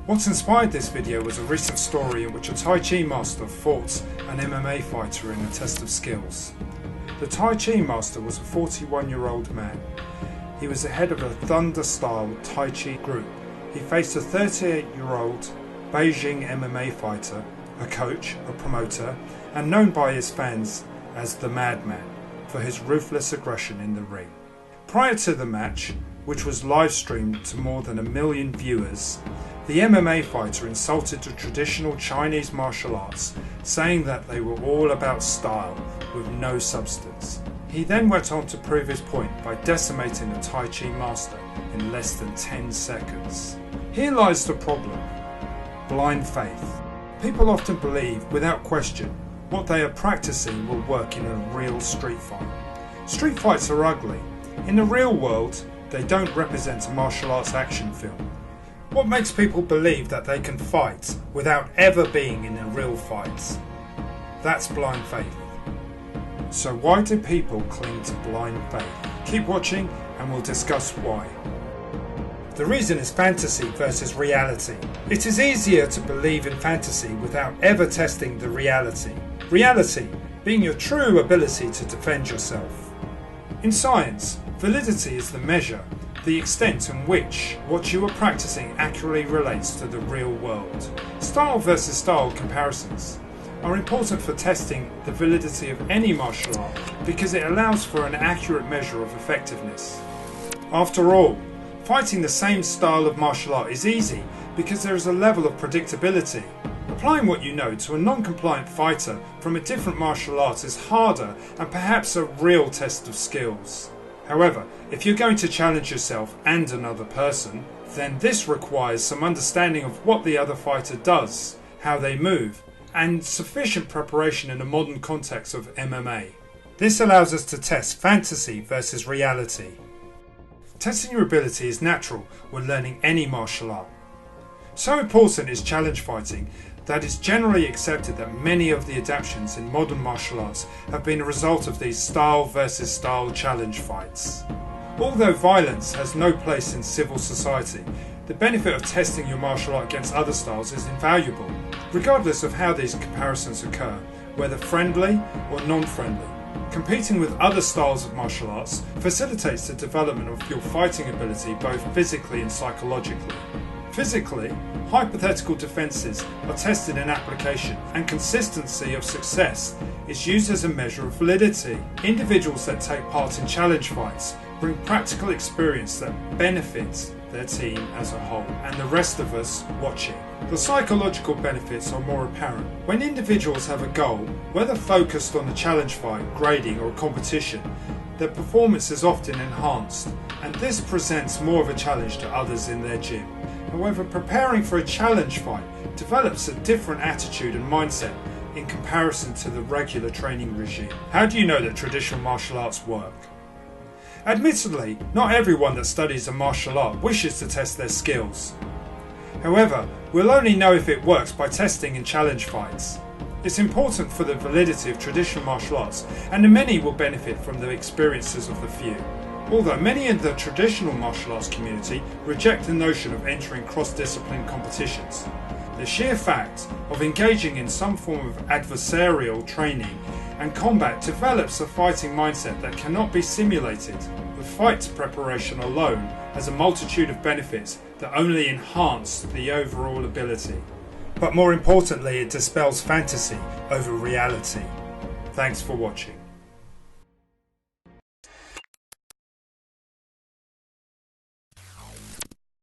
What inspired this video was a recent story in which a Tai Chi master fought an MMA fighter in a test of skills. The Tai Chi master was a 41-year-old man. He was the head of a Thunder-style Tai Chi group. He faced a 38-year-old Beijing MMA fighter, a coach, a promoter, and known by his fans as the Madman for his ruthless aggression in the ring. Prior to the match, which was live streamed to more than 1 million viewers, the MMA fighter insulted the traditional Chinese martial arts, saying that they were all about style with no substance. He then went on to prove his point by decimating the Tai Chi master in less than 10 seconds. Here lies the problem: blind faith. People often believe, without question, what they are practicing will work in a real street fight. Street fights are ugly. In the real world, they don't represent a martial arts action film. What makes people believe that they can fight without ever being in a real fight? That's blind faith. So why do people cling to blind faith? Keep watching and we'll discuss why. The reason is fantasy versus reality. It is easier to believe in fantasy without ever testing the reality. Reality being your true ability to defend yourself. In science, validity is the measure, the extent in which what you are practicing accurately relates to the real world. Style versus style comparisons are important for testing the validity of any martial art because it allows for an accurate measure of effectiveness. After all, fighting the same style of martial art is easy because there is a level of predictability. Applying what you know to a non-compliant fighter from a different martial art is harder and perhaps a real test of skills. However, if you're going to challenge yourself and another person, then this requires some understanding of what the other fighter does, how they move, and sufficient preparation in the modern context of MMA. This allows us to test fantasy versus reality. Testing your ability is natural when learning any martial art. So important is challenge fighting that it's generally accepted that many of the adaptations in modern martial arts have been a result of these style versus style challenge fights. Although violence has no place in civil society, the benefit of testing your martial art against other styles is invaluable, regardless of how these comparisons occur, whether friendly or non-friendly. Competing with other styles of martial arts facilitates the development of your fighting ability both physically and psychologically. Physically, hypothetical defences are tested in application, and consistency of success is used as a measure of validity. Individuals that take part in challenge fights bring practical experience that benefits their team as a whole and the rest of us watching. The psychological benefits are more apparent. When individuals have a goal, whether focused on a challenge fight, grading or a competition, their performance is often enhanced, and this presents more of a challenge to others in their gym. However, preparing for a challenge fight develops a different attitude and mindset in comparison to the regular training regime. How do you know that traditional martial arts work? Admittedly, not everyone that studies a martial art wishes to test their skills. However, we'll only know if it works by testing in challenge fights. It's important for the validity of traditional martial arts, and the many will benefit from the experiences of the few. Although many in the traditional martial arts community reject the notion of entering cross-discipline competitions, the sheer fact of engaging in some form of adversarial training and combat develops a fighting mindset that cannot be simulated. The fight preparation alone has a multitude of benefits that only enhance the overall ability. But more importantly, it dispels fantasy over reality. Thanks for watching.